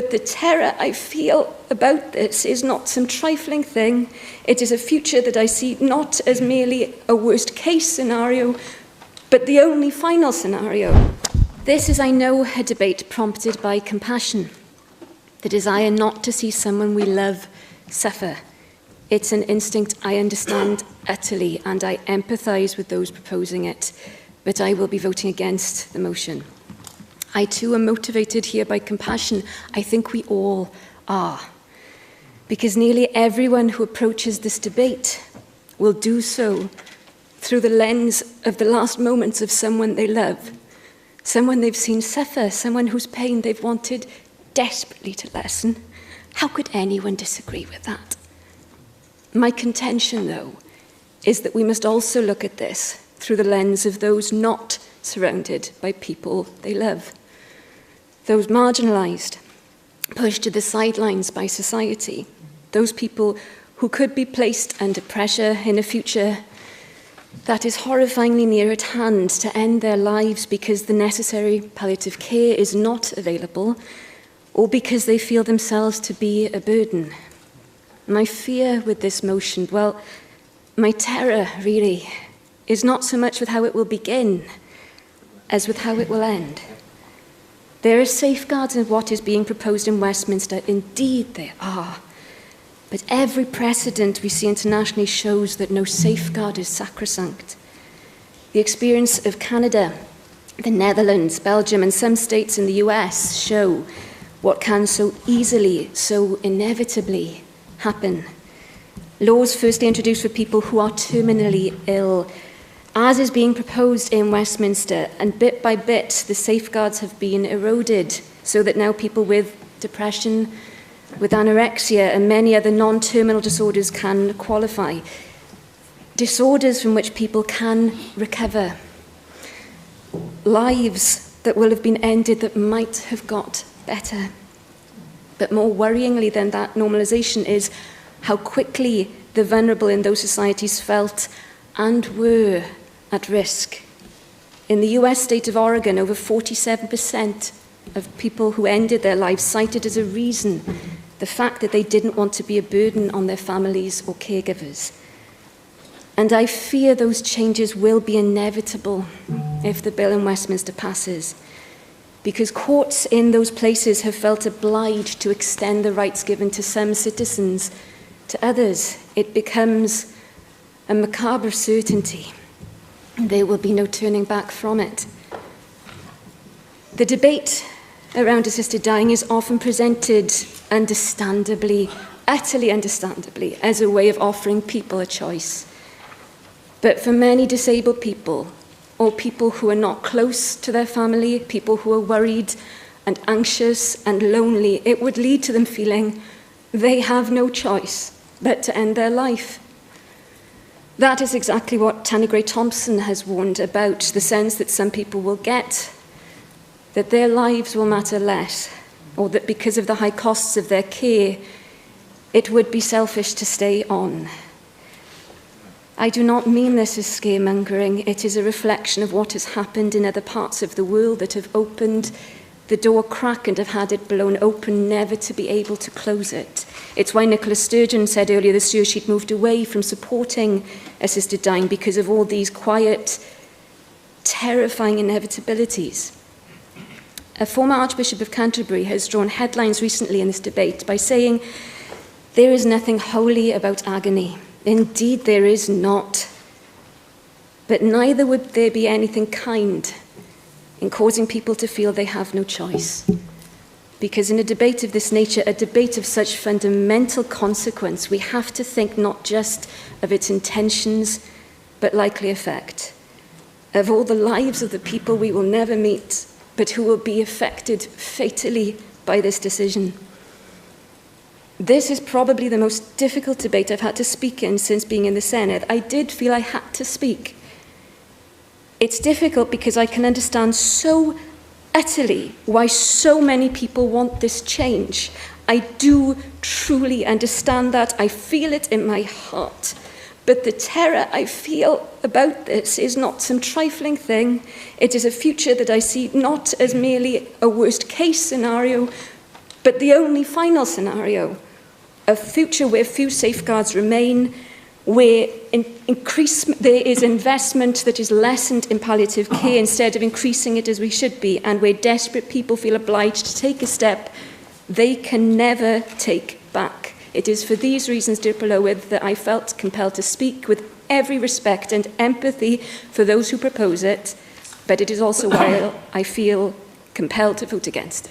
But the terror I feel about this is not some trifling thing. It is a future that I see not as merely a worst-case scenario, but the only final scenario. This is, I know, a debate prompted by compassion, the desire not to see someone we love suffer. It's an instinct I understand utterly, and I empathise with those proposing it, but I will be voting against the motion. I too am motivated here by compassion. I think we all are, because nearly everyone who approaches this debate will do so through the lens of the last moments of someone they love, someone they've seen suffer, someone whose pain they've wanted desperately to lessen. How could anyone disagree with that? My contention, though, is that we must also look at this through the lens of those not surrounded by people they love, those marginalised, pushed to the sidelines by society, those people who could be placed under pressure in a future that is horrifyingly near at hand to end their lives because the necessary palliative care is not available, or because they feel themselves to be a burden. My fear with this motion, well, my terror really, is not so much with how it will begin as with how it will end. There are safeguards in what is being proposed in Westminster. Indeed, there are. But every precedent we see internationally shows that no safeguard is sacrosanct. The experience of Canada, the Netherlands, Belgium, and some states in the US show what can so easily, so inevitably happen. Laws firstly introduced for people who are terminally ill, as is being proposed in Westminster, and bit by bit the safeguards have been eroded so that now people with depression, with anorexia and many other non-terminal disorders can qualify. Disorders from which people can recover. Lives that will have been ended that might have got better. But more worryingly than that normalisation is how quickly the vulnerable in those societies felt and were at risk. In the US state of Oregon, over 47% of people who ended their lives cited as a reason the fact that they didn't want to be a burden on their families or caregivers. And I fear those changes will be inevitable if the bill in Westminster passes, because courts in those places have felt obliged to extend the rights given to some citizens to others. It becomes a macabre certainty. There will be no turning back from it. The debate around assisted dying is often presented understandably, utterly understandably, as a way of offering people a choice. But for many disabled people, or people who are not close to their family, people who are worried and anxious and lonely, it would lead to them feeling they have no choice but to end their life. That is exactly what Tanya Gray-Thompson has warned about, the sense that some people will get, that their lives will matter less, or that because of the high costs of their care, it would be selfish to stay on. I do not mean this as scaremongering. It is a reflection of what has happened in other parts of the world that have opened the door crack and have had it blown open, never to be able to close it. It's why Nicola Sturgeon said earlier this year she'd moved away from supporting assisted dying because of all these quiet, terrifying inevitabilities. A former Archbishop of Canterbury has drawn headlines recently in this debate by saying, "There is nothing holy about agony. Indeed, there is not. But neither would there be anything kind in causing people to feel they have no choice. Because in a debate of this nature, a debate of such fundamental consequence, we have to think not just of its intentions, but likely effect, of all the lives of the people we will never meet, but who will be affected fatally by this decision. This is probably the most difficult debate I've had to speak in since being in the Senedd. I did feel I had to speak. It's difficult because I can understand so utterly why so many people want this change. I do truly understand that. I feel it in my heart. But the terror I feel about this is not some trifling thing. It is a future that I see not as merely a worst-case scenario, But the only final scenario, a future where few safeguards remain, where there is investment that is lessened in palliative care instead of increasing it as we should be, and where desperate people feel obliged to take a step they can never take back. It is for these reasons, dear Polywyd, that I felt compelled to speak with every respect and empathy for those who propose it, but it is also why I feel compelled to vote against.